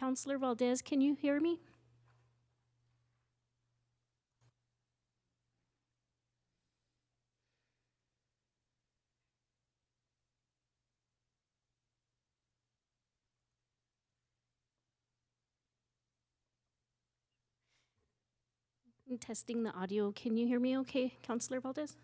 Counselor Valdez, can you hear me? I'm testing the audio. Can you hear me okay, Counselor Valdez?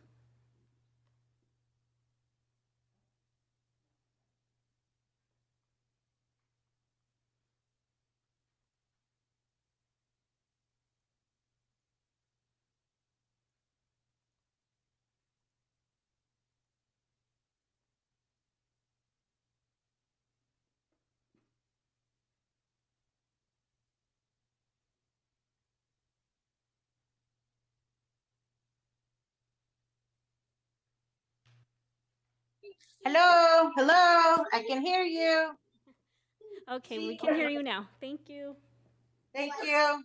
Hello, hello, I can hear you. Okay, we can hear you now. Thank you. Thank you.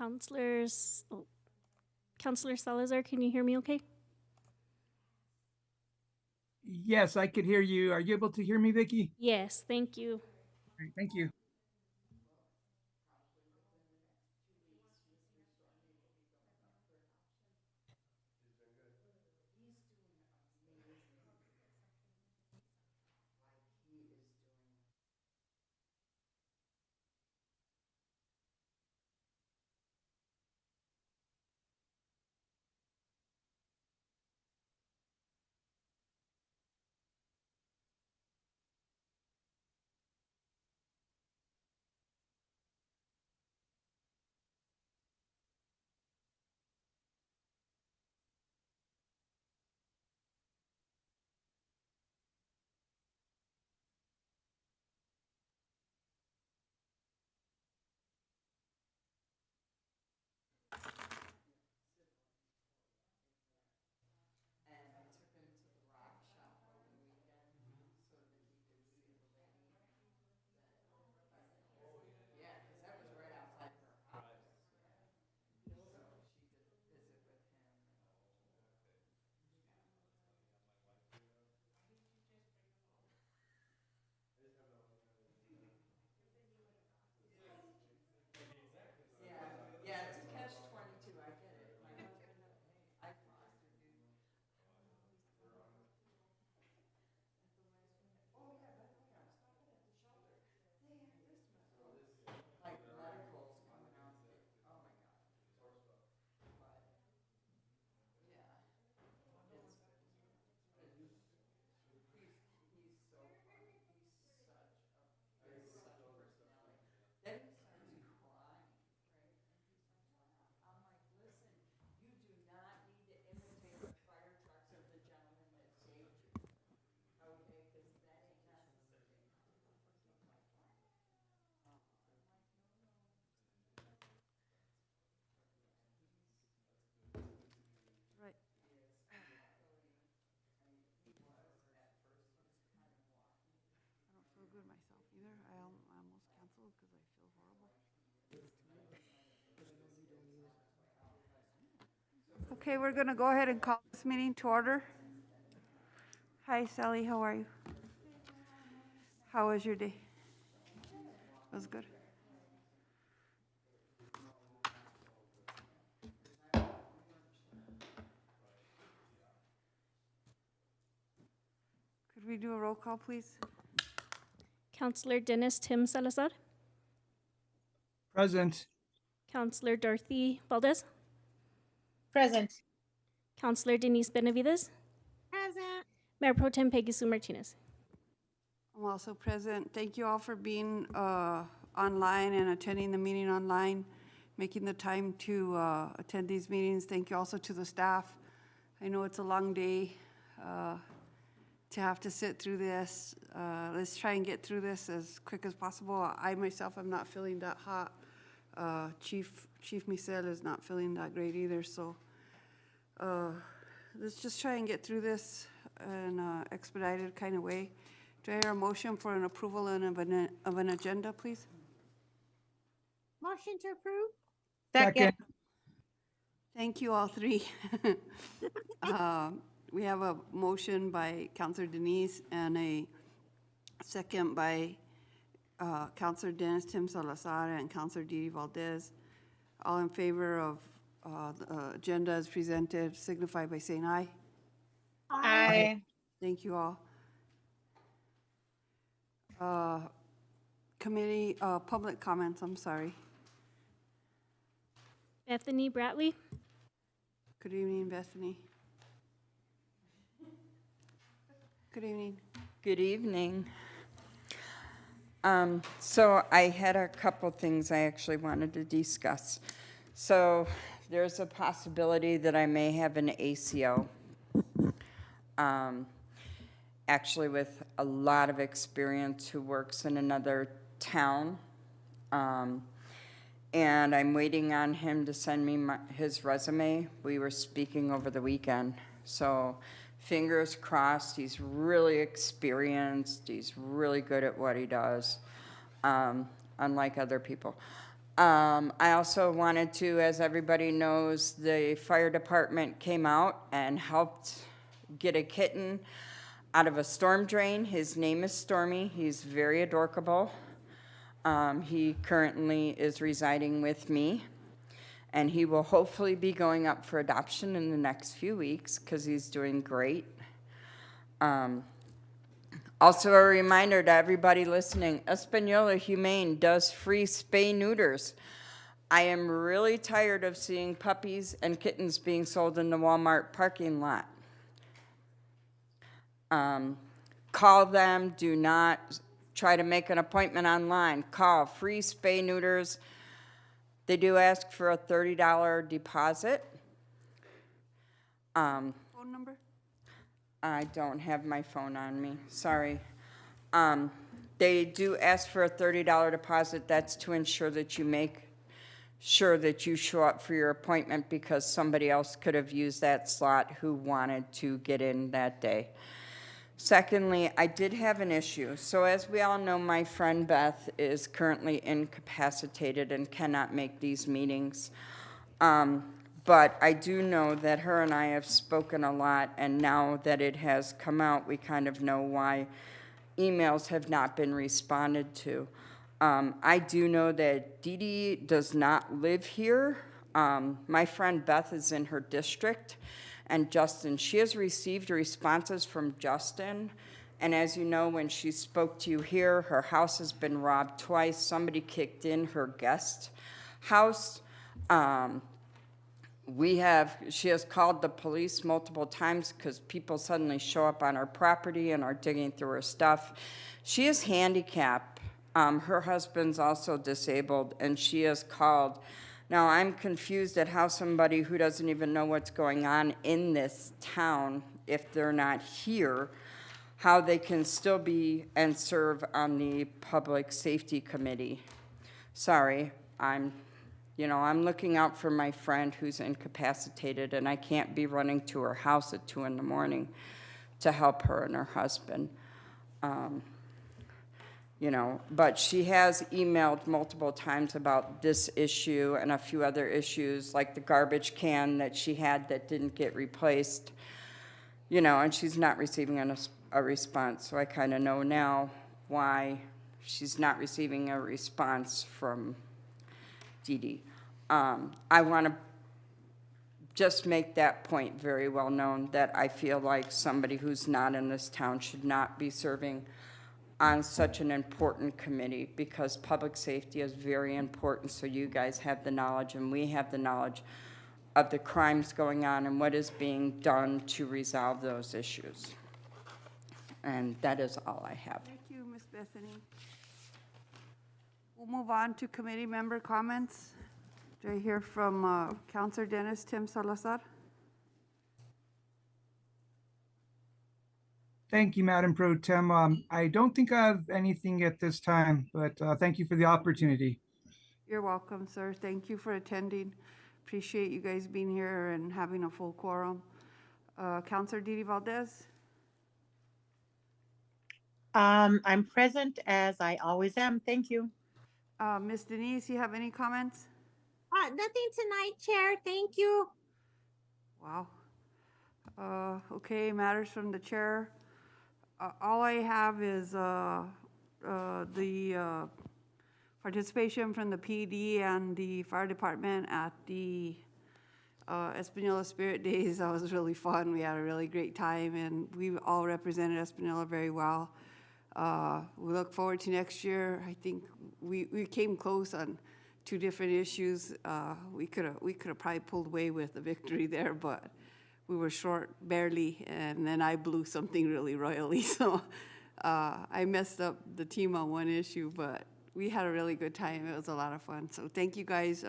Counselor Salazar, can you hear me okay? Yes, I could hear you. Are you able to hear me, Vicky? Yes, thank you. Great, thank you. Yeah, it's a catch-22, I get it. My husband, I fostered you. Oh, yeah, by the way, I was stopping at the shelter. They have this medical, like medicals coming out, oh my God. But, yeah. He's so funny, he's such a personality. Then he starts crying, right? And he's like, "Mom," I'm like, "Listen, you do not need to imitate the fire trucks of the gentleman that saved you. Okay, because that ain't necessary." Right. I don't feel good myself either. I almost canceled because I feel horrible. Okay, we're gonna go ahead and call this meeting to order. Hi Sally, how are you? How was your day? It was good. Could we do a roll call, please? Counselor Dennis Tim Salazar, Present. Counselor Dorothy Valdez, Present. Counselor Denise Benavides, Present. Mayor Pro Tem Peggy Sue Martinez. I'm also present. Thank you all for being online and attending the meeting online, making the time to attend these meetings. Thank you also to the staff. I know it's a long day to have to sit through this. Let's try and get through this as quick as possible. I myself am not feeling that hot. Chief Michel is not feeling that great either, so let's just try and get through this in an expedited kind of way. Do I hear a motion for an approval of an agenda, please? Motion to approve? Second. Thank you, all three. We have a motion by Counselor Denise and a second by Counselor Dennis Tim Salazar and Counselor Didi Valdez. All in favor of the agenda as presented, signify by saying aye. Aye. Thank you all. Committee, public comments, I'm sorry. Bethany Bratley, Good evening, Bethany. Good evening. Good evening. So I had a couple things I actually wanted to discuss. So there's a possibility that I may have an ACO. Actually with a lot of experience who works in another town. And I'm waiting on him to send me his resume. We were speaking over the weekend. So fingers crossed, he's really experienced. He's really good at what he does, unlike other people. I also wanted to, as everybody knows, the fire department came out and helped get a kitten out of a storm drain. His name is Stormy. He's very adorable. He currently is residing with me, and he will hopefully be going up for adoption in the next few weeks because he's doing great. Also a reminder to everybody listening, Espanola Humane does free spay neuters. I am really tired of seeing puppies and kittens being sold in the Walmart parking lot. Call them, do not try to make an appointment online. Call free spay neuters. They do ask for a $30 deposit. Phone number? I don't have my phone on me, sorry. They do ask for a $30 deposit. That's to ensure that you make sure that you show up for your appointment because somebody else could have used that slot who wanted to get in that day. Secondly, I did have an issue. So as we all know, my friend Beth is currently incapacitated and cannot make these meetings. But I do know that her and I have spoken a lot, and now that it has come out, we kind of know why emails have not been responded to. I do know that Dee Dee does not live here. My friend Beth is in her district, and Justin, she has received responses from Justin, and as you know, when she spoke to you here, her house has been robbed twice. Somebody kicked in her guest house. She has called the police multiple times because people suddenly show up on her property and are digging through her stuff. She is handicapped. Her husband's also disabled, and she has called. Now, I'm confused at how somebody who doesn't even know what's going on in this town, if they're not here, how they can still be and serve on the Public Safety Committee. Sorry, I'm looking out for my friend who's incapacitated, and I can't be running to her house at 2 in the morning to help her and her husband. But she has emailed multiple times about this issue and a few other issues, like the garbage can that she had that didn't get replaced, and she's not receiving a response. So I kind of know now why she's not receiving a response from Dee Dee. I want to just make that point very well known, that I feel like somebody who's not in this town should not be serving on such an important committee, because public safety is very important, so you guys have the knowledge and we have the knowledge of the crimes going on and what is being done to resolve those issues. And that is all I have. Thank you, Ms. Bethany. We'll move on to committee member comments. Do I hear from Councilor Dennis Tim Salazar? Thank you, Madam Pro Tem. I don't think I have anything at this time, but thank you for the opportunity. You're welcome, sir. Thank you for attending. Appreciate you guys being here and having a full quorum. Councilor Didi Valdez? I'm present as I always am. Thank you. Ms. Denise, you have any comments? Nothing tonight, Chair. Thank you. Wow. Okay, matters from the chair. All I have is the participation from the PD and the fire department at the Espanola Spirit Days. That was really fun. We had a really great time, and we all represented Espanola very well. We look forward to next year. I think we came close on 2 different issues. We could have probably pulled away with the victory there, but we were short barely, and then I blew something really royally. So I messed up the team on 1 issue, but we had a really good time. It was a lot of fun. So thank you guys.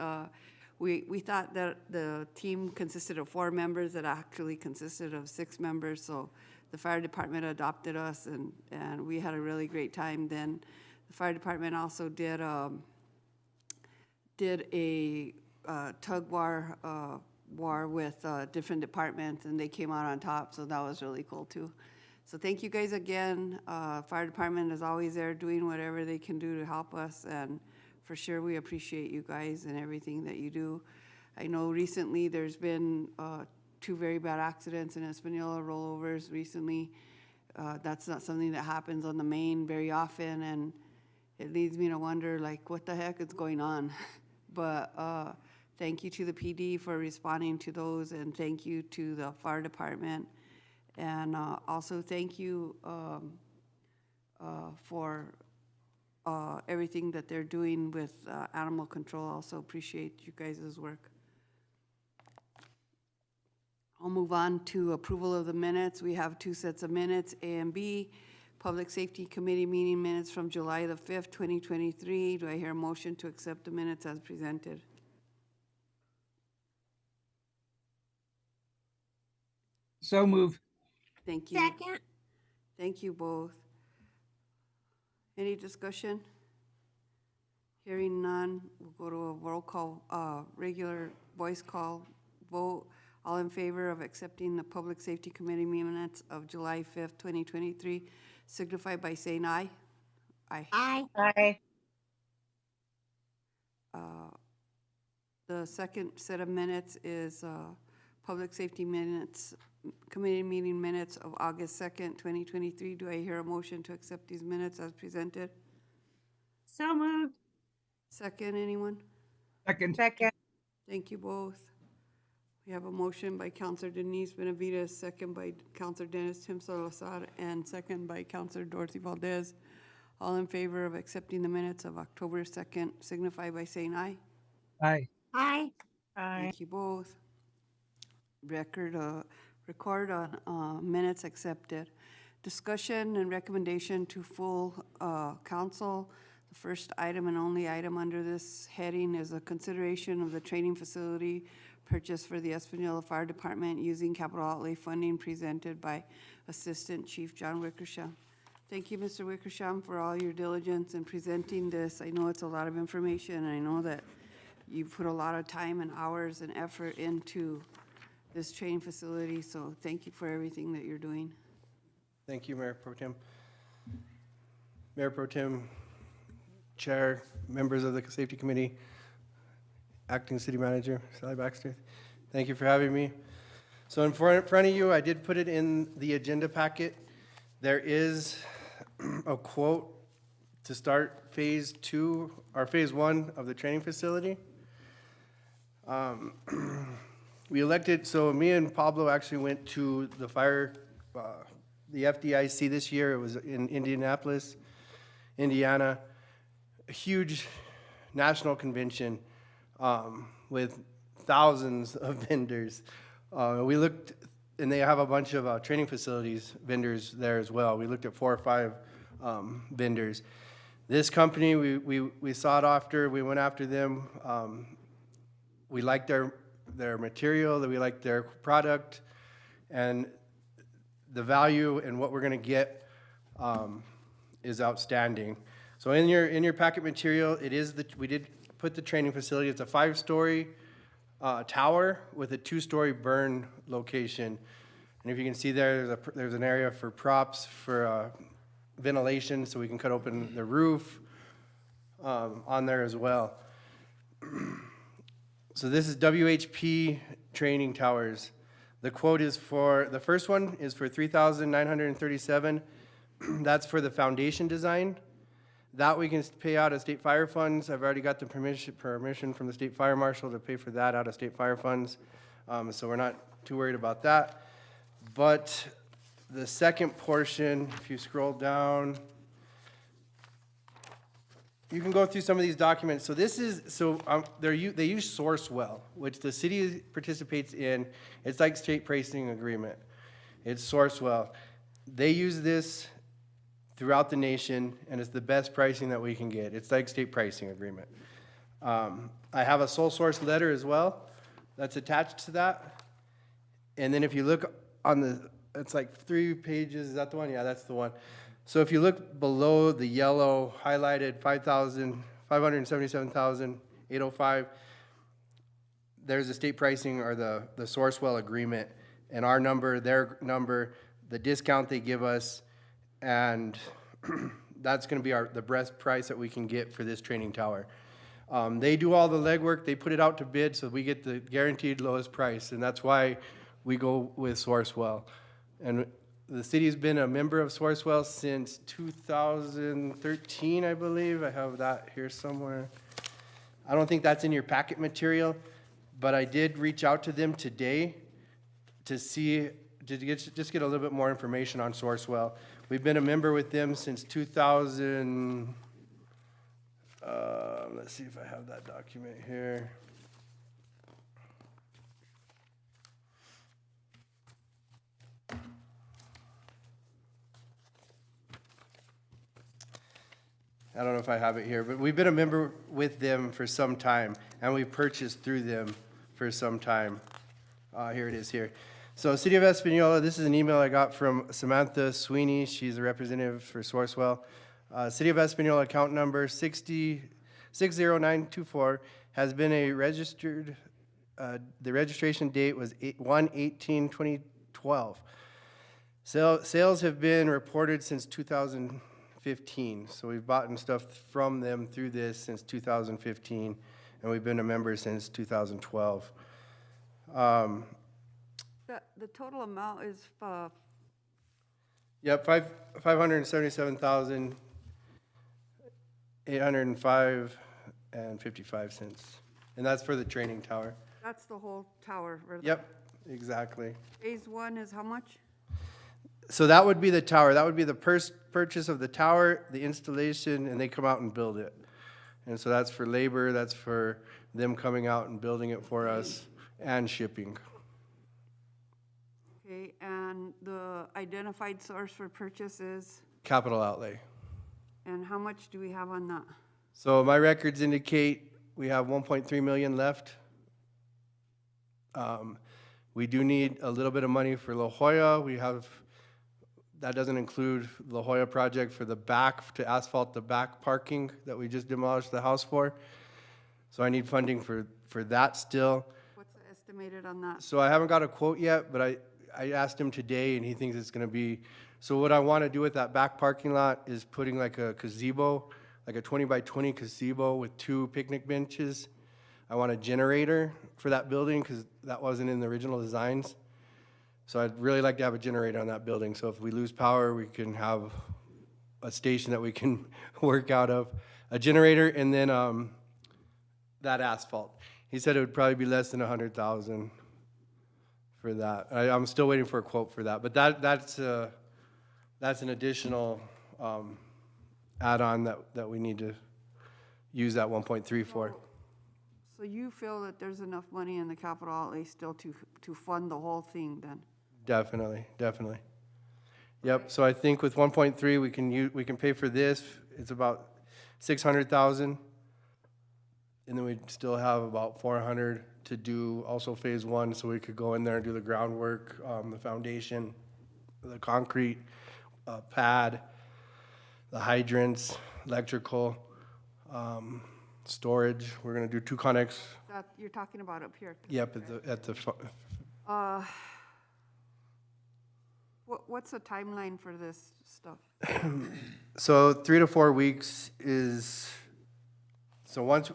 We thought that the team consisted of 4 members. It actually consisted of 6 members. So the fire department adopted us, and we had a really great time. Then the fire department also did a tug war with different departments, and they came out on top, so that was really cool too. So thank you guys again. Fire department is always there doing whatever they can do to help us, and for sure, we appreciate you guys and everything that you do. I know recently there's been 2 very bad accidents in Espanola, rollovers recently. That's not something that happens on the main very often, and it leads me to wonder, like, what the heck is going on? But thank you to the PD for responding to those, and thank you to the fire department. And also thank you for everything that they're doing with animal control. Also appreciate you guys' work. I'll move on to approval of the minutes. We have 2 sets of minutes, A and B. Public Safety Committee meeting minutes from July the 5th, 2023. Do I hear a motion to accept the minutes as presented? So move. Thank you. Second, Thank you both. Any discussion? Hearing none, we'll go to a roll call, regular voice call vote. All in favor of accepting the Public Safety Committee minutes of July 5th, 2023, signify by saying aye. Aye. aye. Aye. The second set of minutes is Public Safety minutes, Committee meeting minutes of August 2nd, 2023. Do I hear a motion to accept these minutes as presented? So moved. Second, anyone? Second. Second. Thank you both. We have a motion by Counselor Denise Benavides, second by Counselor Dennis Tim Salazar, and second by Counselor Dorothy Valdez. All in favor of accepting the minutes of October 2nd, signify by saying aye. Aye. Aye. Aye. Thank you both. Record on minutes accepted. Discussion and recommendation to full council. The first item and only item under this heading is a consideration of the training facility purchase for the Espanola Fire Department using capital outlay funding presented by Assistant Chief John Wickersham. Thank you, Mr. Wickersham, for all your diligence in presenting this. I know it's a lot of information, and I know that you put a lot of time and hours and effort into this training facility, so thank you for everything that you're doing. Thank you, Mayor Pro Tem. Mayor Pro Tem, Chair, members of the Safety Committee, Acting City Manager, Sally Baxter, thank you for having me. So in front of you, I did put it in the agenda packet. There is a quote to start phase 2, or phase 1 of the training facility. We elected, so me and Pablo actually went to the the FDIC this year. It was in Indianapolis, Indiana, a huge national convention with thousands of vendors. We looked, and they have a bunch of training facilities vendors there as well. We looked at 4 or 5 vendors. This company, we sought after, we went after them. We liked their material, that we liked their product, and the value and what we're gonna get is outstanding. So in your packet material, it is we did put the training facility. It's a 5-story tower with a 2-story burn location. And if you can see there's an area for props, for ventilation, so we can cut open the roof on there as well. So this is WHP training towers. The quote is for, the first one is for $3,937. That's for the foundation design. That we can pay out of state fire funds. I've already got the permission from the state fire marshal to pay for that out of state fire funds. So we're not too worried about that. But the second portion, if you scroll down, you can go through some of these documents. So this is, they use Sourcewell, which the city participates in. It's like state pricing agreement. It's Sourcewell. They use this throughout the nation, and it's the best pricing that we can get. It's like state pricing agreement. I have a sole source letter as well that's attached to that. And then if you look on it's like 3 pages. Is that the one? Yeah, that's the one. So if you look below the yellow highlighted 577,805, there's a state pricing or the Sourcewell agreement, and our number, their number, the discount they give us, and that's going to be the best price that we can get for this training tower. They do all the legwork, they put it out to bid, so we get the guaranteed lowest price, and that's why we go with Sourcewell. And the city's been a member of Sourcewell since 2013, I believe. I have that here somewhere. I don't think that's in your packet material, but I did reach out to them today to see, just get a little bit more information on Sourcewell. We've been a member with them since 2000, let's see if I have that document here. I don't know if I have it here, but we've been a member with them for some time, and we purchased through them for some time. Here it is here. So City of Espanola, this is an email I got from Samantha Sweeney. She's a representative for Sourcewell. City of Espanola account number 60924 has been a registered, the registration date was 1/18/2012. Sales have been reported since 2015. So we've bought stuff from them through this since 2015, and we've been a member since 2012. The total amount is, Yep, 577,805.55, and that's for the training tower. that's the whole tower. or the- Yep, exactly. Phase one is how much? So that would be the tower. That would be the purchase of the tower, the installation, and they come out and build it. And so that's for labor, that's for them coming out and building it for us, and shipping. Okay, and the identified source for purchase is, Capital outlay. and how much do we have on that? So my records indicate we have 1.3 million left. We do need a little bit of money for La Jolla. We have, that doesn't include La Jolla project for the back, to asphalt the back parking that we just demolished the house for. So I need funding for that still. What's the estimated on that? So I haven't got a quote yet, but I asked him today and he thinks it's gonna be, so what I wanna do with that back parking lot is putting like a gazebo, like a 20 by 20 gazebo with 2 picnic benches. I want a generator for that building because that wasn't in the original designs. So I'd really like to have a generator on that building. So if we lose power, we can have a station that we can work out of. A generator and then that asphalt. He said it would probably be less than 100,000 for that. I'm still waiting for a quote for that, but that's an additional add-on that we need to use that 1.3 for. So you feel that there's enough money in the capital outlay still to fund the whole thing then? Definitely, definitely. Yep, so I think with 1.3, we can pay for this. It's about 600,000. And then we'd still have about 400 to do also phase one, so we could go in there and do the groundwork, the foundation, the concrete pad, the hydrants, electrical, storage. We're gonna do 2 connects. That, you're talking about up here? Yep, What's the timeline for this stuff? So 3 to 4 weeks is, so once,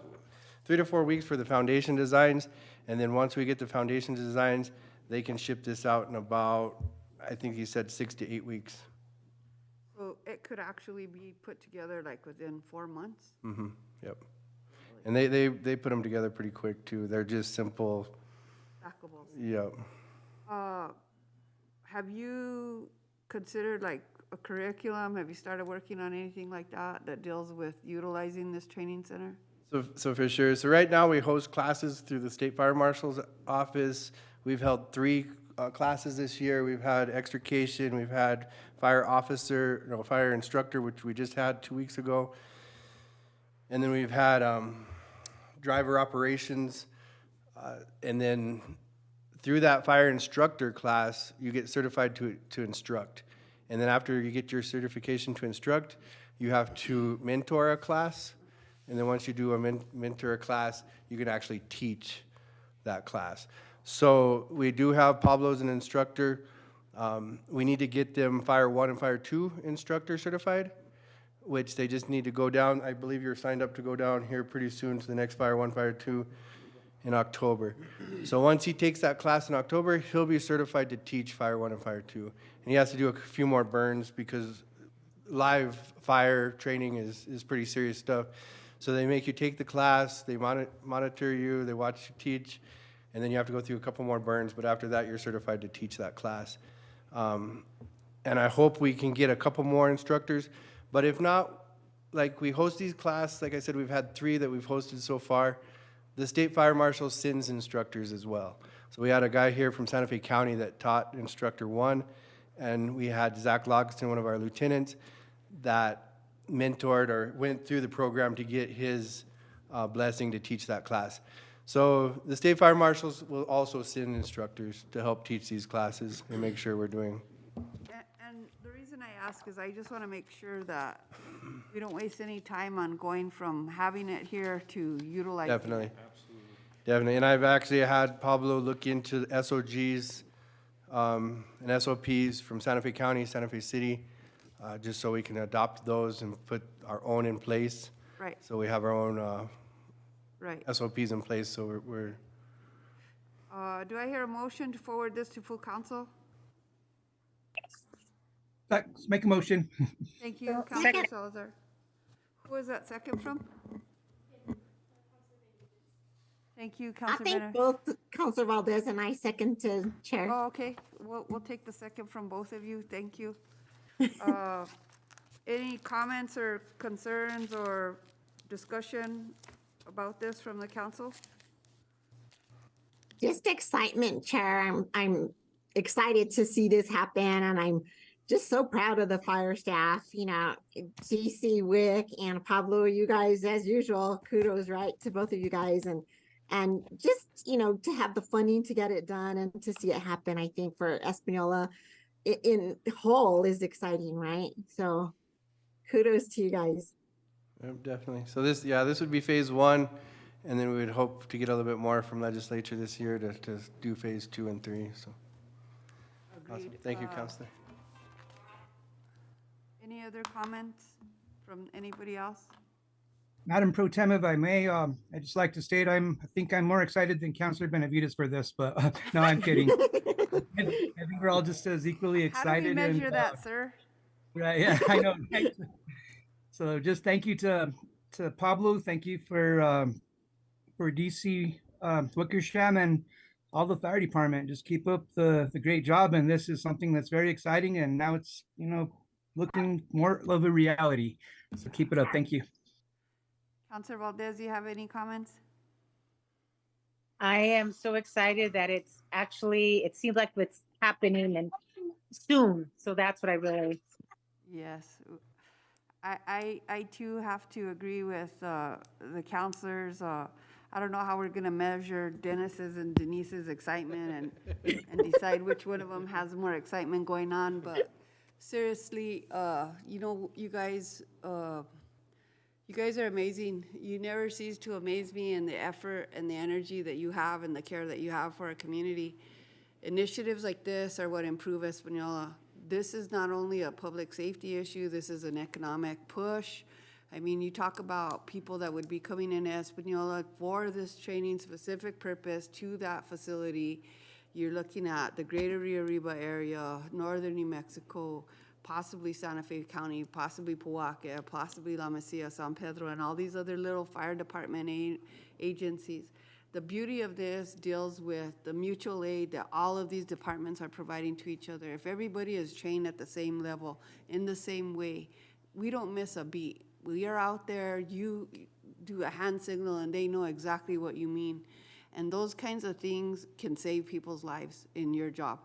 3 to 4 weeks for the foundation designs, and then once we get the foundation designs, they can ship this out in about, I think he said 6 to 8 weeks. So it could actually be put together like within 4 months? Mm-hmm, yep. And they put them together pretty quick too. They're just simple, Stackables. yep. Have you considered like a curriculum? Have you started working on anything like that deals with utilizing this training center? So for sure. So right now we host classes through the State Fire Marshal's office. We've held 3 classes this year. We've had extrication, we've had fire instructor, which we just had 2 weeks ago. And then we've had driver operations. And then through that fire instructor class, you get certified to instruct. And then after you get your certification to instruct, you have to mentor a class. And then once you do a mentor a class, you can actually teach that class. So we do have Pablo as an instructor. We need to get them Fire 1 and Fire 2 instructor certified. which they just need to go down. I believe you're signed up to go down here pretty soon to the next Fire 1, Fire 2 in October. So once he takes that class in October, he'll be certified to teach Fire 1 and Fire 2. And he has to do a few more burns because live fire training is pretty serious stuff. So they make you take the class, they monitor you, they watch you teach, and then you have to go through a couple more burns, but after that, you're certified to teach that class. And I hope we can get a couple more instructors, but if not, like we host these classes, like I said, we've had 3 that we've hosted so far. The state fire marshal sends instructors as well. So we had a guy here from Santa Fe County that taught instructor 1, and we had Zach Logston, one of our lieutenants, that mentored or went through the program to get his blessing to teach that class. So the state fire marshals will also send instructors to help teach these classes and make sure we're doing. And the reason I ask is I just want to make sure that we don't waste any time on going from having it here to utilizing it. Definitely. Definitely. And I've actually had Pablo look into SOGs and SOPs from Santa Fe County, Santa Fe City, just so we can adopt those and put our own in place. Right, So we have our own right. SOPs in place, so we're Do I hear a motion to forward this to full council? Let's make a motion. Thank you, Councilor Salazar. Who was that second from? Thank you, I Councilor think Benner. both Councilor Valdez and I second to Chair. Oh, okay, we'll take the second from both of you, thank you. Any comments or concerns or discussion about this from the council? Just excitement, Chair. I'm excited to see this happen, and I'm just so proud of the fire staff. You know, GC, Wick, and Pablo. You guys, as usual, kudos right to both of you guys, and just to have the funding to get it done and to see it happen. I think for Espanola in whole is exciting, right? So, kudos to you guys. Yep, definitely. So this would be phase 1, and then we would hope to get a little bit more from legislature this year to do phase 2 and 3, so. Awesome. Agreed. Thank you, Counselor. Any other comments from anybody else? Madam Pro Tem, if I may, I'd just like to state I think I'm more excited than Councilor Benavides for this, but no, I'm kidding. I think we're all just as equally How excited. do we measure and, that, sir? Right, yeah, I know. Right? So just thank you to Pablo. Thank you for DC Wickersham and all the fire department. Just keep up the great job. And this is something that's very exciting. And now it's looking more of a reality. So keep it up. Thank you. Councilor Valdez, do you have any comments? I am so excited that it seems like it's happening and soon. So that's what I really. Yes. I too have to agree with the counselors. I don't know how we're gonna measure Dennis's and Denise's excitement and decide which one of them has more excitement going on, but seriously, you guys are amazing. You never cease to amaze me in the effort and the energy that you have and the care that you have for our community. Initiatives like this are what improve Espanola. This is not only a public safety issue, this is an economic push. I mean, you talk about people that would be coming into Espanola for this training specific purpose to that facility. You're looking at the greater Rio Arriba area, northern New Mexico, possibly Santa Fe County, possibly Pojoaque, possibly La Mesilla, San Pedro, and all these other little fire department agencies. The beauty of this deals with the mutual aid that all of these departments are providing to each other. If everybody is trained at the same level, in the same way, we don't miss a beat. We are out there, you do a hand signal and they know exactly what you mean. And those kinds of things can save people's lives in your job.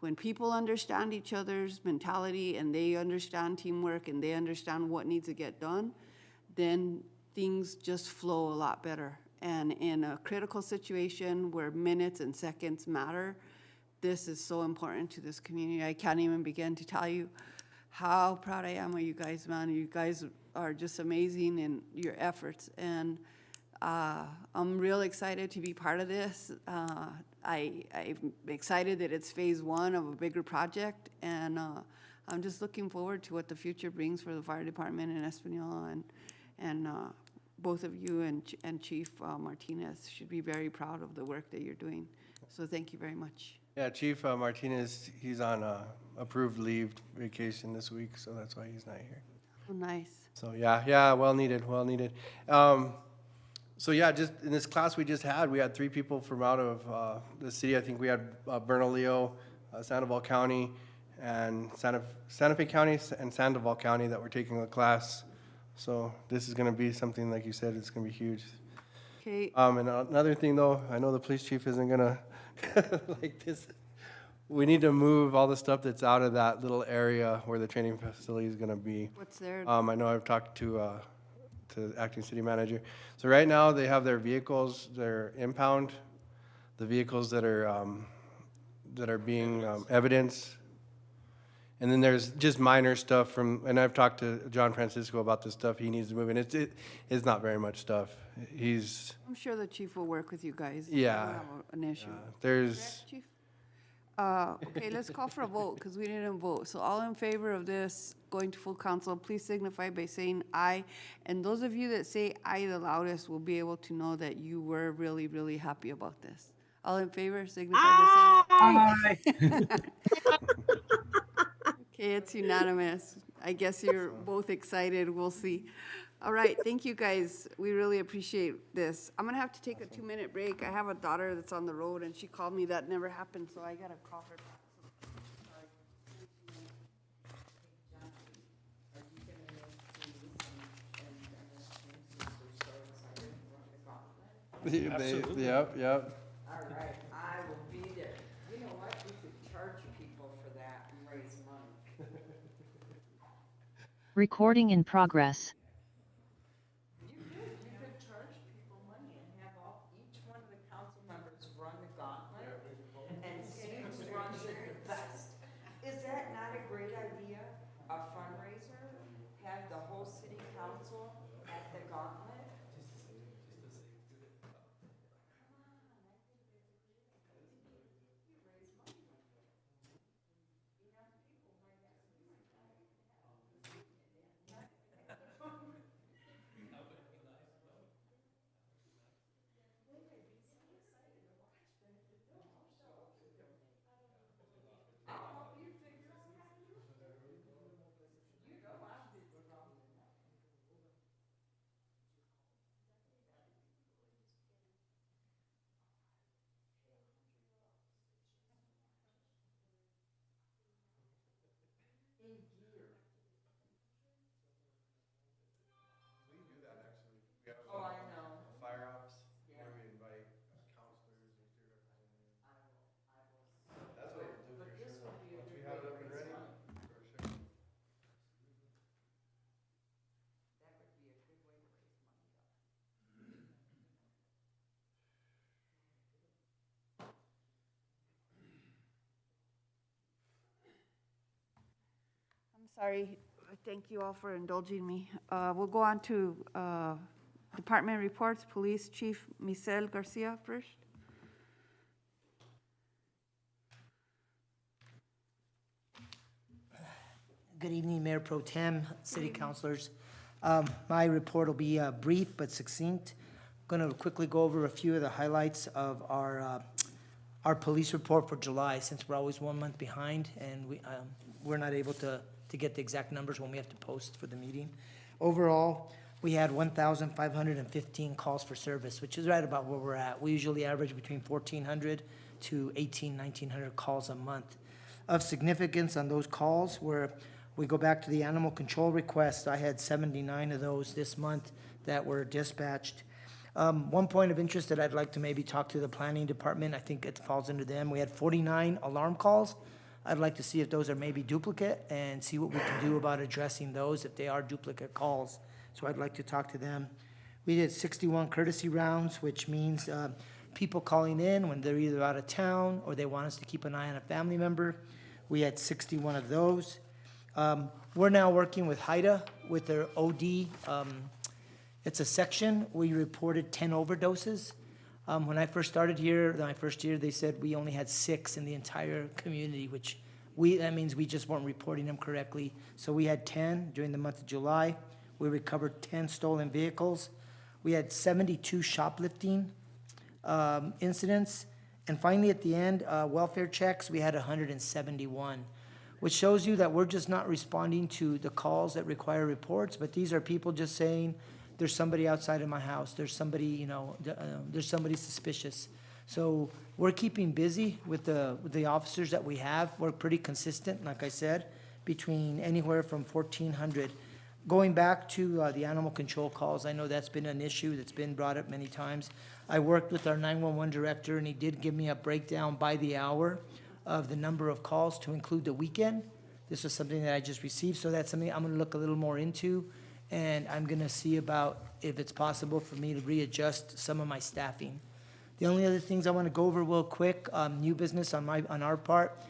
When people understand each other's mentality and they understand teamwork and they understand what needs to get done, then things just flow a lot better. And in a critical situation where minutes and seconds matter, this is so important to this community. I can't even begin to tell you how proud I am of you guys, man. You guys are just amazing in your efforts. And I'm real excited to be part of this. I'm excited that it's phase 1 of a bigger project. And I'm just looking forward to what the future brings for the fire department in Espanola, and both of you and Chief Martinez should be very proud of the work that you're doing. So thank you very much. Yeah, Chief Martinez, he's on approved leave vacation this week, so that's why he's not here. Oh, nice. So yeah, well needed, well needed. So yeah, just in this class we just had, we had 3 people from out of the city. I think we had Bernalillo, Sandoval County, and Santa Fe County and Sandoval County that were taking the class. So this is going to be something, like you said, it's going to be huge. Okay, And another thing though, I know the police chief isn't going to like this. We need to move all the stuff that's out of that little area where the training facility is going to be. what's there? I know I've talked to acting city manager. So right now they have their vehicles, their impound, the vehicles that are being evidence. And then there's just minor stuff from, and I've talked to John Francisco about this stuff he needs to move in. It's not very much stuff. I'm sure the chief will work with you guys. Yeah. I don't have an issue. There's, Correct, Chief? Okay, let's call for a vote, because we didn't vote. So all in favor of this going to full council, please signify by saying aye. And those of you that say aye the loudest will be able to know that you were really, really happy about this. All in favor, signify by saying aye. Okay, it's unanimous. I guess you're both excited. We'll see. All right, thank you, guys. We really appreciate this. I'm gonna have to take a 2-minute break. I have a daughter that's on the road, and she called me. That never happened, so I gotta call her back. yep. All right, I will be there. You know what, we could charge people for that and raise money. Recording in progress. You could charge people money and have each one of the council members run the gauntlet and see who runs it the best. Is that not a great idea? A fundraiser, have the whole city council at the gauntlet? Oh, I know. Fire ops, where we invite counselors and state representatives. That's what we'll do for sure. Once we have it up and ready, for sure. That would be a good way to raise money. I'm sorry. Thank you all for indulging me. We'll go on to department reports. Police Chief Misael Garcia first. Good evening, Mayor Pro Tem, City Councilors. My report will be brief but succinct. I'm going to quickly go over a few of the highlights of our police report for July, since we're always 1 month behind and we're not able to get the exact numbers when we have to post for the meeting. Overall, we had 1,515 calls for service, which is right about where we're at. We usually average between 1,400 to 1,900 calls a month. Of significance on those calls were, we go back to the animal control requests. I had 79 of those this month that were dispatched. One point of interest that I'd like to maybe talk to the planning department, I think it falls into them. We had 49 alarm calls. I'd like to see if those are maybe duplicate and see what we can do about addressing those if they are duplicate calls. So I'd like to talk to them. We did 61 courtesy rounds, which means people calling in when they're either out of town or they want us to keep an eye on a family member. We had 61 of those. We're now working with HIDA with their OD. It's a section. We reported 10 overdoses. When I first started here, my first year, they said we only had 6 in the entire community, which That means we just weren't reporting them correctly. So we had 10 during the month of July. We recovered 10 stolen vehicles. We had 72 shoplifting incidents. And finally, at the end, welfare checks, we had 171, which shows you that we're just not responding to the calls that require reports, but these are people just saying, there's somebody outside of my house, there's somebody, you know, there's somebody suspicious. So we're keeping busy with the officers that we have. We're pretty consistent, like I said, between anywhere from 1,400. Going back to the animal control calls, I know that's been an issue that's been brought up many times. I worked with our 911 director, and he did give me a breakdown by the hour of the number of calls to include the weekend. This was something that I just received, so that's something I'm gonna look a little more into, and I'm gonna see about if it's possible for me to readjust some of my staffing. The only other things I wanna go over real quick, new business on our part.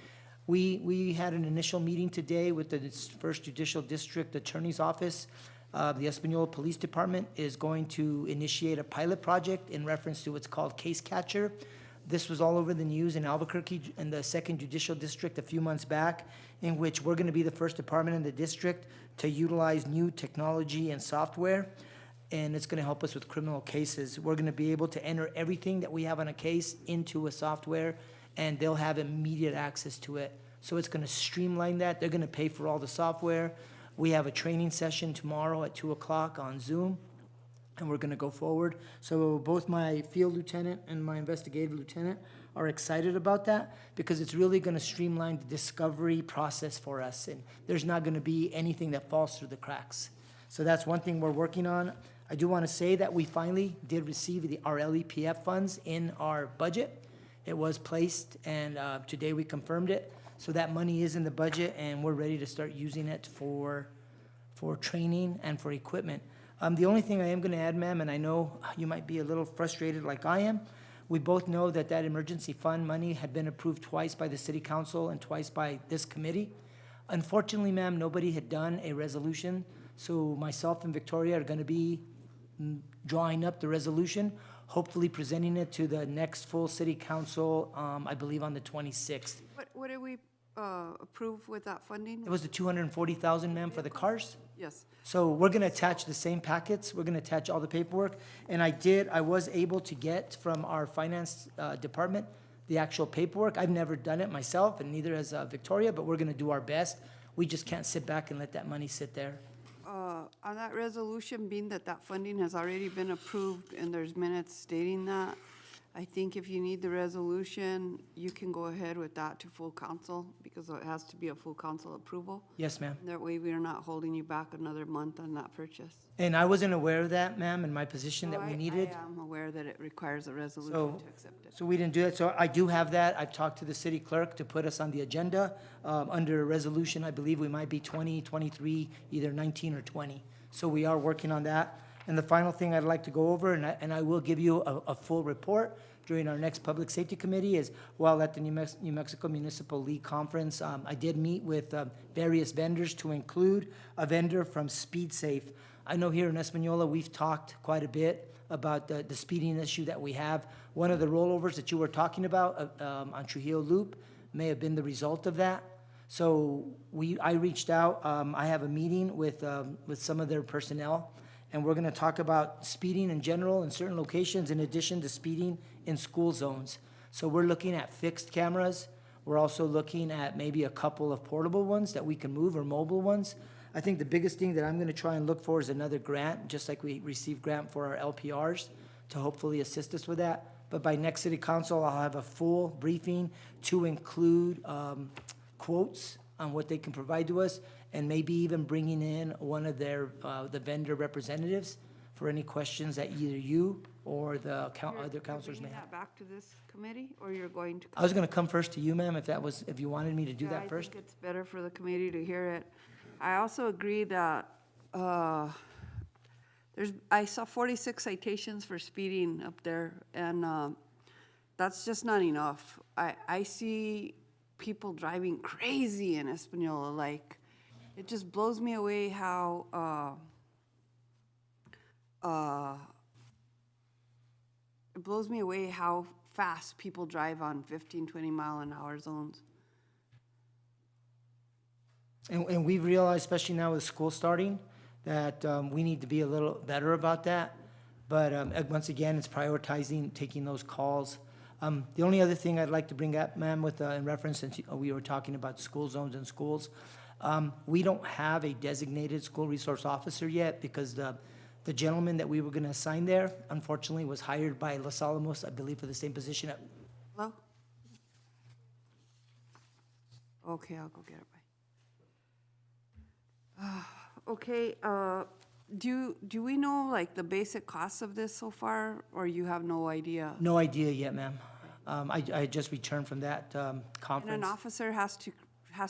We had an initial meeting today with the First Judicial District Attorney's Office. The Espanola Police Department is going to initiate a pilot project in reference to what's called Case Catcher. This was all over the news in Albuquerque in the Second Judicial District a few months back, in which we're going to be the first department in the district to utilize new technology and software, and it's going to help us with criminal cases. We're going to be able to enter everything that we have on a case into a software, and they'll have immediate access to it. So it's going to streamline that. They're going to pay for all the software. We have a training session tomorrow at 2 o'clock on Zoom, and we're going to go forward. So both my field lieutenant and my investigative lieutenant are excited about that because it's really going to streamline the discovery process for us, and there's not going to be anything that falls through the cracks. So that's one thing we're working on. I do want to say that we finally did receive our LEPF funds in our budget. It was placed, and today we confirmed it. So that money is in the budget, and we're ready to start using it for training and for equipment. The only thing I am going to add, ma'am, and I know you might be a little frustrated like I am, we both know that that emergency fund money had been approved twice by the city council and twice by this committee. Unfortunately, ma'am, nobody had done a resolution, so myself and Victoria are going to be drawing up the resolution, hopefully presenting it to the next full city council, I believe on the 26th. What did we approve with that funding? It was the 240,000, ma'am, for the cars? Yes. So we're gonna attach the same packets, we're gonna attach all the paperwork, and I was able to get from our finance department the actual paperwork. I've never done it myself, and neither has Victoria, but we're gonna do our best. We just can't sit back and let that money sit there. On that resolution, being that that funding has already been approved and there's minutes stating that, I think if you need the resolution, you can go ahead with that to full council because it has to be a full council approval. Yes, ma'am. That way we are not holding you back another month on that purchase. And I wasn't aware of that, ma'am, in my position that we needed. I am aware that it requires a resolution So, to accept it. so we didn't do it. So I do have that. I've talked to the city clerk to put us on the agenda. Under a resolution, I believe we might be 20, 23, either 19 or 20. So we are working on that. And the final thing I'd like to go over, and I will give you a full report during our next Public Safety Committee, is while at the New Mexico Municipal League Conference, I did meet with various vendors to include a vendor from SpeedSafe. I know here in Espanola, we've talked quite a bit about the speeding issue that we have. One of the rollovers that you were talking about on Trujillo Loop may have been the result of that. So I reached out. I have a meeting with some of their personnel, and we're going to talk about speeding in general in certain locations in addition to speeding in school zones. So we're looking at fixed cameras. We're also looking at maybe a couple of portable ones that we can move or mobile ones. I think the biggest thing that I'm going to try and look for is another grant, just like we received grant for our LPRs to hopefully assist us with that. But by next city council, I'll have a full briefing to include quotes on what they can provide to us, and maybe even bringing in one of their, the vendor representatives for any questions that either you or the other councilors may Bringing have. that back to this committee, or you're going to? I was gonna come first to you, ma'am, if you wanted me to do Yeah, that first. I think it's better for the committee to hear it. I also agree that, I saw 46 citations for speeding up there, and, that's just not enough. I see people driving crazy in Espanola, like, it just blows me away how, it blows me away how fast people drive on 15, 20 mile an hour zones. And we've realized, especially now with school starting, that we need to be a little better about that. But once again, it's prioritizing, taking those calls. The only other thing I'd like to bring up, ma'am, with, in reference, since we were talking about school zones and schools, we don't have a designated school resource officer yet because the gentleman that we were gonna assign there, unfortunately, was hired by Los Alamos, I believe, for the same position at. Hello? Okay, I'll go get it. Bye. Okay, do we know like the basic costs of this so far, or you have no idea? No idea yet, ma'am. I just returned from that And conference. an officer has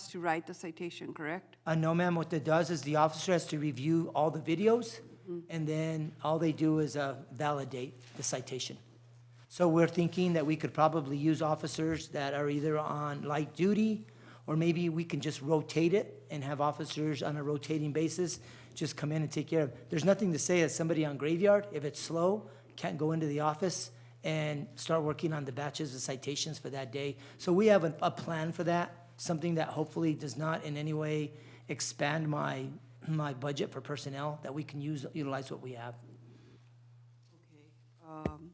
to write the citation, correct? No, ma'am, what that does is the officer has to review all the videos, and then all they do is validate the citation. So we're thinking that we could probably use officers that are either on light duty, or maybe we can just rotate it and have officers on a rotating basis just come in and take care of it. There's nothing to say that somebody on graveyard, if it's slow, can't go into the office and start working on the batches of citations for that day. So we have a plan for that, something that hopefully does not in any way expand my budget for personnel, that we can utilize what we have. Okay.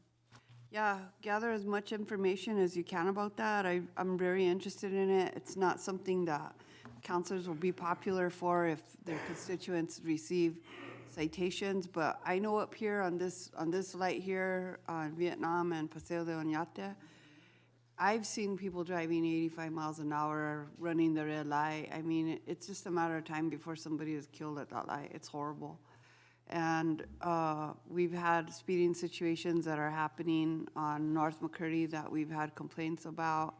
Yeah, gather as much information as you can about that. I'm very interested in it. It's not something that counselors will be popular for if their constituents receive citations, but I know up here on this light here on Vietnam and Paseo de Oñate, I've seen people driving 85 miles an hour, running the red light. I mean, it's just a matter of time before somebody is killed at that light. It's horrible. And we've had speeding situations that are happening on North McCurdy that we've had complaints about.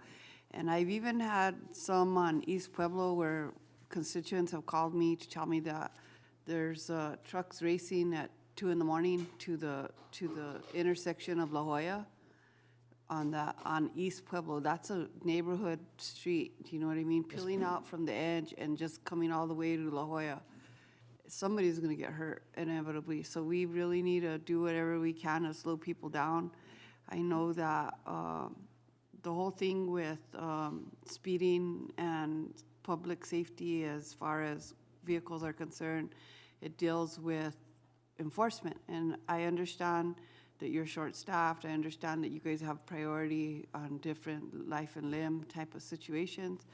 And I've even had some on East Pueblo where constituents have called me to tell me that there's trucks racing at 2 in the morning to the intersection of La Jolla on East Pueblo. That's a neighborhood street, do you know what I mean? Peeling out from the edge and just coming all the way to La Jolla. Somebody's gonna get hurt inevitably. So we really need to do whatever we can to slow people down. I know that the whole thing with speeding and public safety as far as vehicles are concerned, it deals with enforcement. And I understand that you're short-staffed. I understand that you guys have priority on different life and limb type of situations.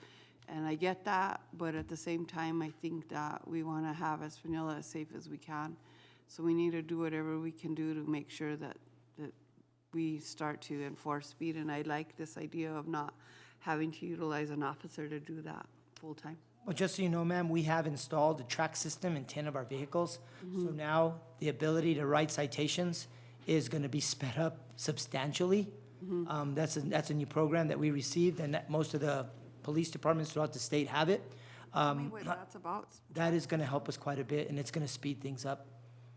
And I get that, but at the same time, I think that we want to have Espanola as safe as we can. So we need to do whatever we can do to make sure that we start to enforce speed. And I like this idea of not having to utilize an officer to do that full-time. Well, just so you know, ma'am, we have installed a track system in 10 of our vehicles. So now the ability to write citations is going to be sped up substantially. That's a new program that we received, and that most of the police departments throughout the state have it. Tell me what that's about. That is going to help us quite a bit, and it's going to speed things up.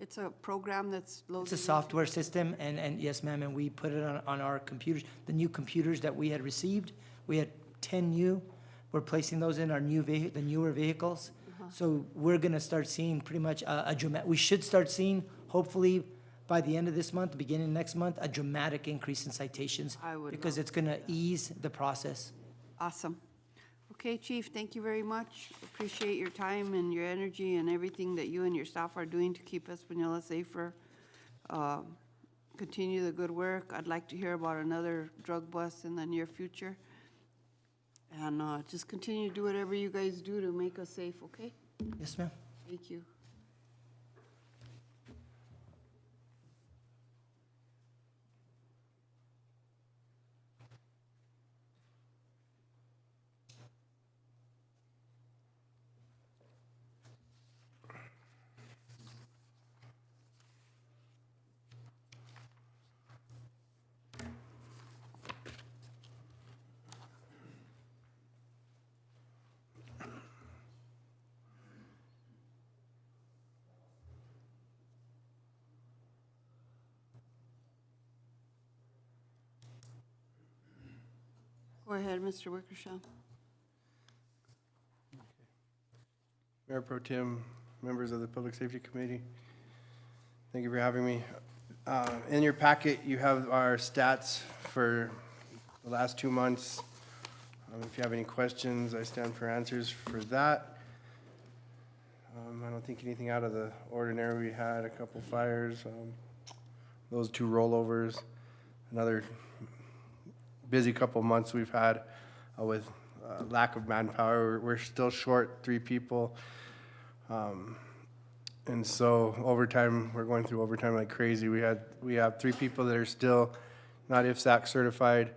It's a program that's loaded. It's a software system, and yes, ma'am, and we put it on our computers, the new computers that we had received. We had 10 new. We're placing those in our the newer vehicles. So we're going to start seeing pretty much we should start seeing, hopefully, by the end of this month, beginning of next month, a dramatic increase in citations. I would because love it's going to ease the process. Awesome. Okay, Chief, thank you very much. Appreciate your time and your energy and everything that you and your staff are doing to keep Espanola safer. Continue the good work. I'd like to hear about another drug bust in the near future. And just continue to do whatever you guys do to make us safe, okay? Yes, ma'am. Thank you. Go ahead, Mr. Wickersham. Mayor Pro Tem, members of the Public Safety Committee, thank you for having me. In your packet, you have our stats for the last 2 months. If you have any questions, I stand for answers for that. I don't think anything out of the ordinary. We had a couple fires, those 2 rollovers, another busy couple months we've had with lack of manpower. We're still short 3 people. And so overtime, we're going through overtime like crazy. We have 3 people that are still not IFSAC certified.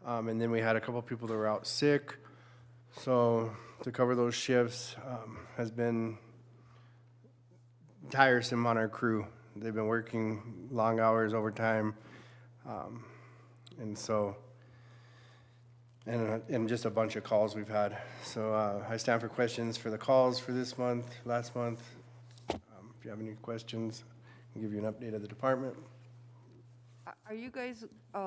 And then we had a couple people that were out sick. So to cover those shifts has been tiresome on our crew. They've been working long hours overtime. And so, and just a bunch of calls we've had. So I stand for questions for the calls for this month, last month. If you have any questions, I'll give you an update of the department. Are you guys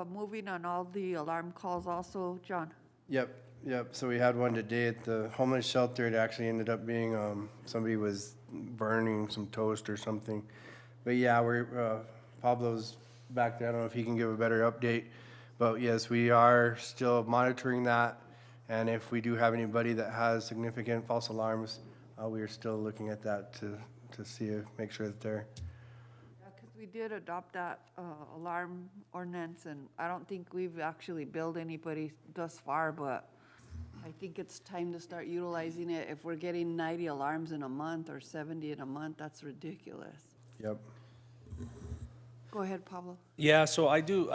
moving on all the alarm calls also, John? Yep. So we had one today at the homeless shelter. It actually ended up being somebody was burning some toast or something. But yeah, we're Pablo's back there. I don't know if he can give a better update. But yes, we are still monitoring that. And if we do have anybody that has significant false alarms, we are still looking at that to see make sure that they're. Yeah, because we did adopt that alarm ordinance, and I don't think we've actually billed anybody thus far, but I think it's time to start utilizing it. If we're getting 90 alarms in a month or 70 in a month, that's ridiculous. Yep. Go ahead, Pablo. Yeah, so I do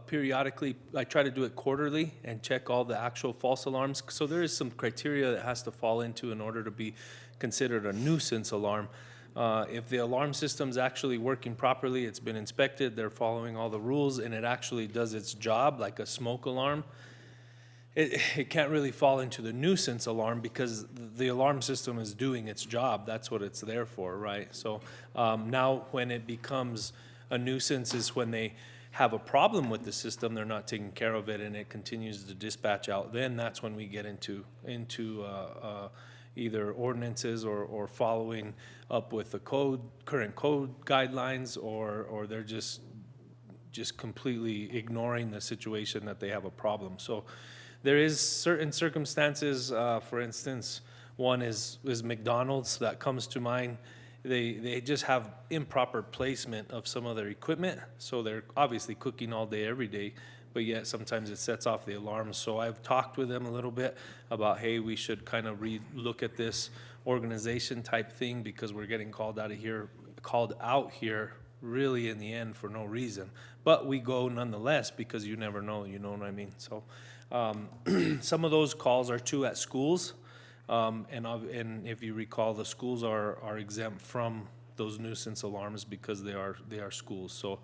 periodically, I try to do it quarterly and check all the actual false alarms. So there is some criteria that has to fall into in order to be considered a nuisance alarm. If the alarm system's actually working properly, it's been inspected, they're following all the rules, and it actually does its job like a smoke alarm, it can't really fall into the nuisance alarm because the alarm system is doing its job. That's what it's there for, right? So now when it becomes a nuisance is when they have a problem with the system, they're not taking care of it, and it continues to dispatch out. Then that's when we get into either ordinances or following up with the current code guidelines, or they're just completely ignoring the situation that they have a problem. So there is certain circumstances, for instance, one is McDonald's that comes to mind. They just have improper placement of some of their equipment, so they're obviously cooking all day, every day, but yet sometimes it sets off the alarms. So I've talked with them a little bit about, hey, we should kind of look at this organization type thing because we're getting called out here really in the end for no reason. But we go nonetheless because you never know, you know what I mean? So some of those calls are too at schools. And if you recall, the schools are exempt from those nuisance alarms because they are schools. So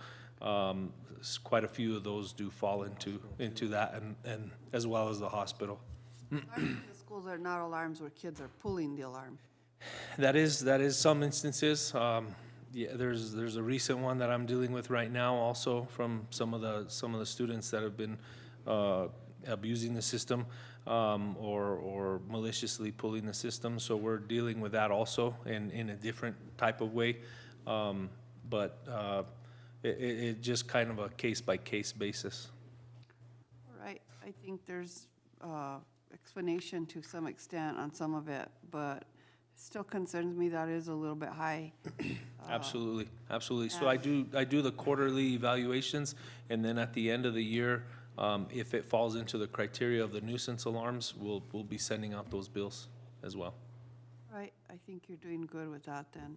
quite a few of those do fall into that, and as well as the hospital. The schools are not alarms where kids are pulling the alarm. That is some instances. Yeah, there's a recent one that I'm dealing with right now, also from some of the students that have been abusing the system. Or maliciously pulling the system. So we're dealing with that also in a different type of way. But it just kind of a case-by-case basis. All right, I think there's explanation to some extent on some of it, but it still concerns me that is a little bit high. Absolutely. So I do the quarterly evaluations, and then at the end of the year, if it falls into the criteria of the nuisance alarms, we'll be sending out those bills as well. Right, I think you're doing good with that then.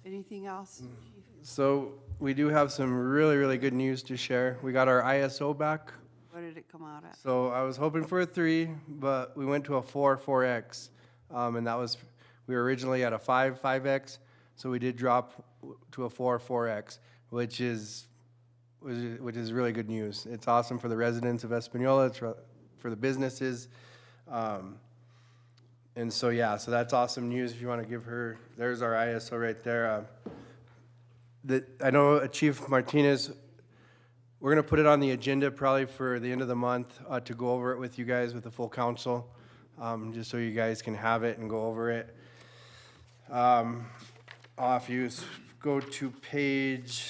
Anything else, Chief? So we do have some really, really good news to share. We got our ISO back. What did it come out at? So I was hoping for a 3, but we went to a 4.4x. And that was, we were originally at a 5.5x. So we did drop to a 4.4x, which is really good news. It's awesome for the residents of Espanola, it's for the businesses. And so, yeah, so that's awesome news. If you want to give her, there's our ISO right there. I know Chief Martinez, we're going to put it on the agenda probably for the end of the month to go over it with you guys, with the full council, just so you guys can have it and go over it. If you go to page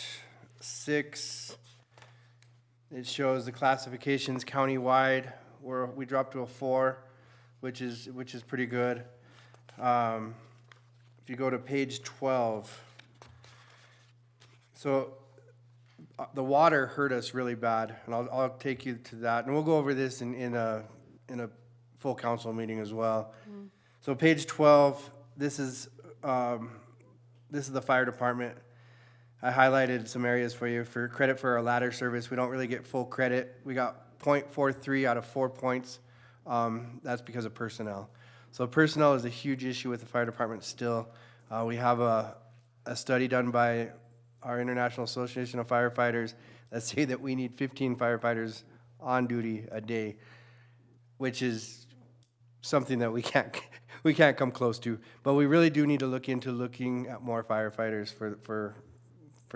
6, it shows the classifications countywide, where we dropped to a 4, which is pretty good. if you go to page 12. So the water hurt us really bad, and I'll take you to that, and we'll go over this in a full council meeting as well. So page 12, this is the fire department. I highlighted some areas for you for credit for our ladder service. We don't really get full credit. We got 0.43 out of 4 points. That's because of personnel. So personnel is a huge issue with the fire department still. We have a study done by our International Association of Firefighters that say that we need 15 firefighters on duty a day, which is something that we can't come close to. But we really do need to look into looking at more firefighters for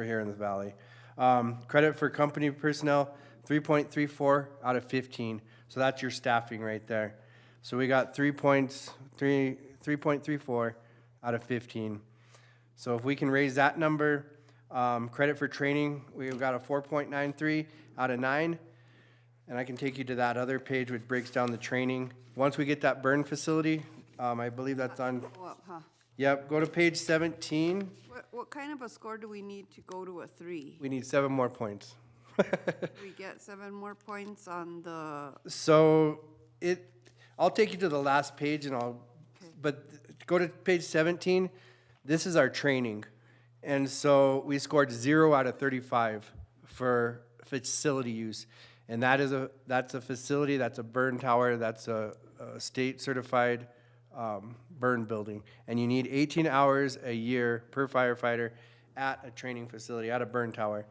here in the valley. Credit for company personnel, 3.34 out of 15. So that's your staffing right there. So we got 3.34 out of 15. So if we can raise that number, credit for training, we've got a 4.93 out of 9. And I can take you to that other page which breaks down the training. Once we get that burn facility, I believe that's on, yep, go to page 17. What kind of a score do we need to go to a 3? We need 7 more points. We get 7 more points on the, So I'll take you to the last page and but go to page 17. This is our training. And so we scored 0 out of 35 for facility use. And that's a facility, that's a burn tower, that's a state certified burn building. And you need 18 hours a year per firefighter at a training facility, at a burn tower,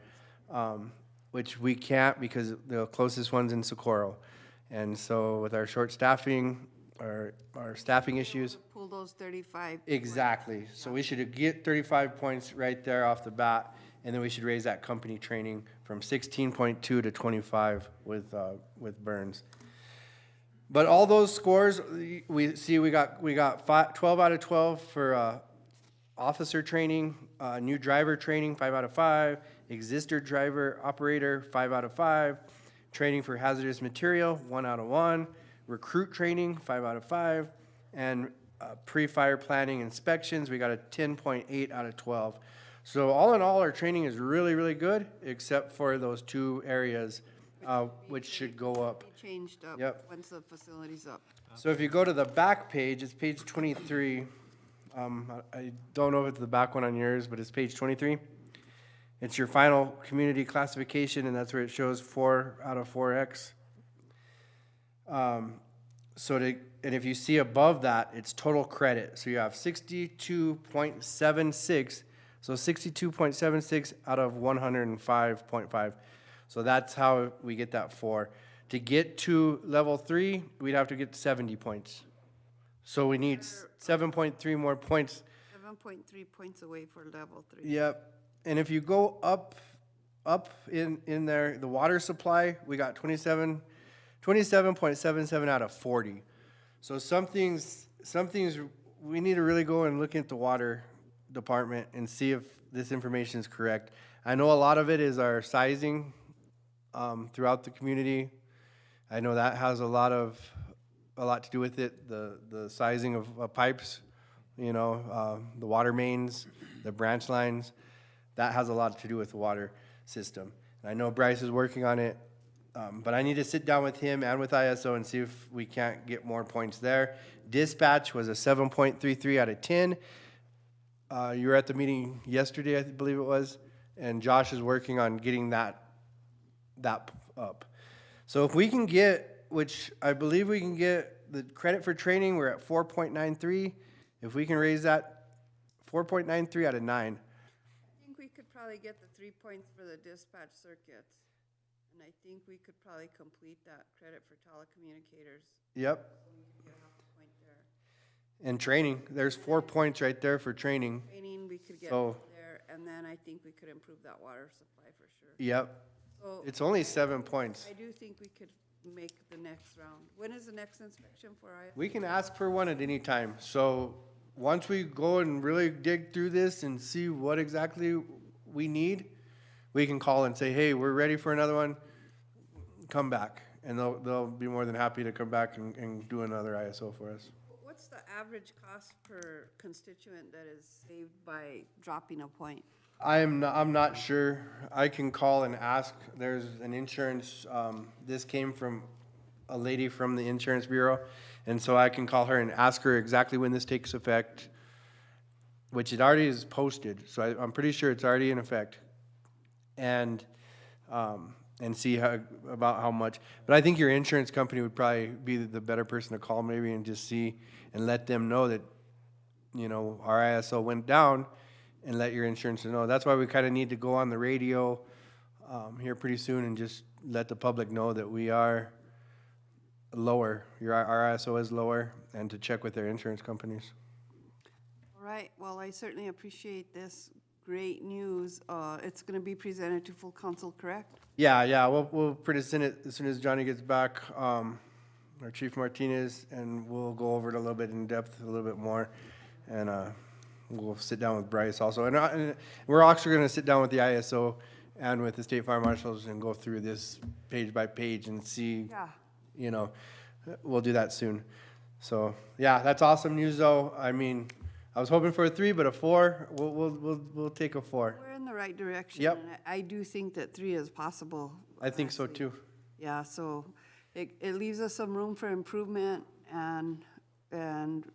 which we can't because the closest one's in Socorro. And so with our short staffing, our staffing issues. pull those 35. Exactly. So we should get 35 points right there off the bat, and then we should raise that company training from 16.2 to 25 with burns. But all those scores, we see we got 12 out of 12 for officer training, new driver training, 5 out of 5, exister driver operator, 5 out of 5, training for hazardous material, 1 out of 1, recruit training, 5 out of 5, and pre-fire planning inspections, we got a 10.8 out of 12. So all in all, our training is really, really good, except for those 2 areas, which should go up. Changed up. Yep. Once the facility's up. So if you go to the back page, it's page 23. I don't know if it's the back one on yours, but it's page 23. It's your final community classification, and that's where it shows 4 out of 4X. And if you see above that, it's total credit. So you have 62.76. So 62.76 out of 105.5. So that's how we get that 4. To get to level 3, we'd have to get 70 points. So we need 7.3 more points. 7.3 points away for level 3. Yep. And if you go up in there, the water supply, we got 27.77 out of 40. So some things we need to really go and look at the water department and see if this information is correct. I know a lot of it is our sizing throughout the community. I know that has a lot to do with it. The sizing of pipes, the water mains, the branch lines, that has a lot to do with the water system. And I know Bryce is working on it, but I need to sit down with him and with ISO and see if we can't get more points there. Dispatch was a 7.33 out of 10. You were at the meeting yesterday, I believe it was, and Josh is working on getting that up. So if we can get, which I believe we can get the credit for training, we're at 4.93. If we can raise that 4.93 out of 9. I think we could probably get the 3 points for the dispatch circuits. And I think we could probably complete that credit for telecommunicators. Yep. So we could get half a point there. And training, there's 4 points right there for training. Training, we could get So- there, and then I think we could improve that water supply for sure. Yep. So It's only 7 points. I do think we could make the next round. When is the next inspection for ISO? We can ask for one at any time. So once we go and really dig through this and see what exactly we need, we can call and say, hey, we're ready for another one. Come back. And they'll be more than happy to come back and do another ISO for us. What's What's the average cost per constituent that is saved by dropping a point? I'm not sure. I can call and ask. There's an insurance, this came from a lady from the insurance bureau. And so I can call her and ask her exactly when this takes effect, which it already is posted. So I'm pretty sure it's already in effect. And see about how much. But I think your insurance company would probably be the better person to call maybe and just see and let them know that, you know, our ISO went down, and let your insurance know. That's why we kind of need to go on the radio here pretty soon and just let the public know that we are lower. Our ISO is lower, and to check with their insurance companies. All right, well, I certainly appreciate this great news. It's going to be presented to full council, correct? Yeah, we'll present it as soon as Johnny gets back, our Chief Martinez, and we'll go over it a little bit in depth, a little bit more, and we'll sit down with Bryce also. And we're actually going to sit down with the ISO and with the state fire marshals and go through this page by page and see, you know, we'll do that soon. So, yeah, that's awesome news, though. I mean, I was hoping for a 3, but a 4, we'll take a 4. We're in the right direction. Yep. And I do think that 3 is possible. I think so, too. Yeah, so it leaves us some room for improvement, and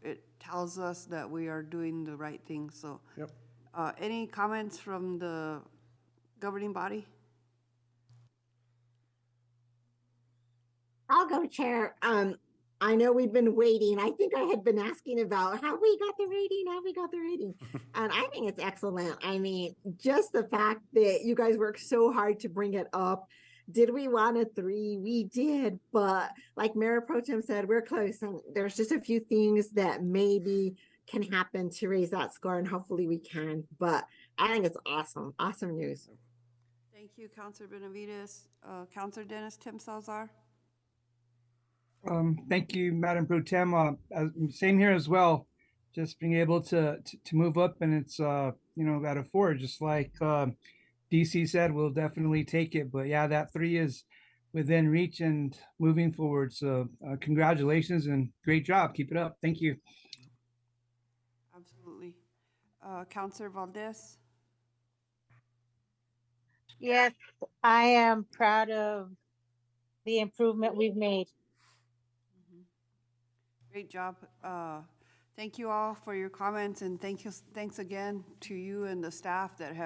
it tells us that we are doing the right thing, so. Yep. Any comments from the governing body? I'll go, Chair. I know we've been waiting. I think I had been asking about how we got the rating. And I think it's excellent. I mean, just the fact that you guys worked so hard to bring it up. Did we want a 3? We did, but like Mayor Pro Tem said, we're close. And there's just a few things that maybe can happen to raise that score, and hopefully we can. But I think it's awesome. Awesome news. Thank you, Councilor Benavides. Councilor Dennis Tim Salzar? Thank you, Madam Pro Tem. Same here as well. Just being able to move up, and it's you know, at a 4, just like DC said, we'll definitely take it. But yeah, that 3 is within reach and moving forward. So congratulations and great job. Keep it up. Thank you. Absolutely. Councilor Valdez? Yes, I am proud of the improvement we've made. Great job. Thank you all for your comments, and thanks again to you and the staff that have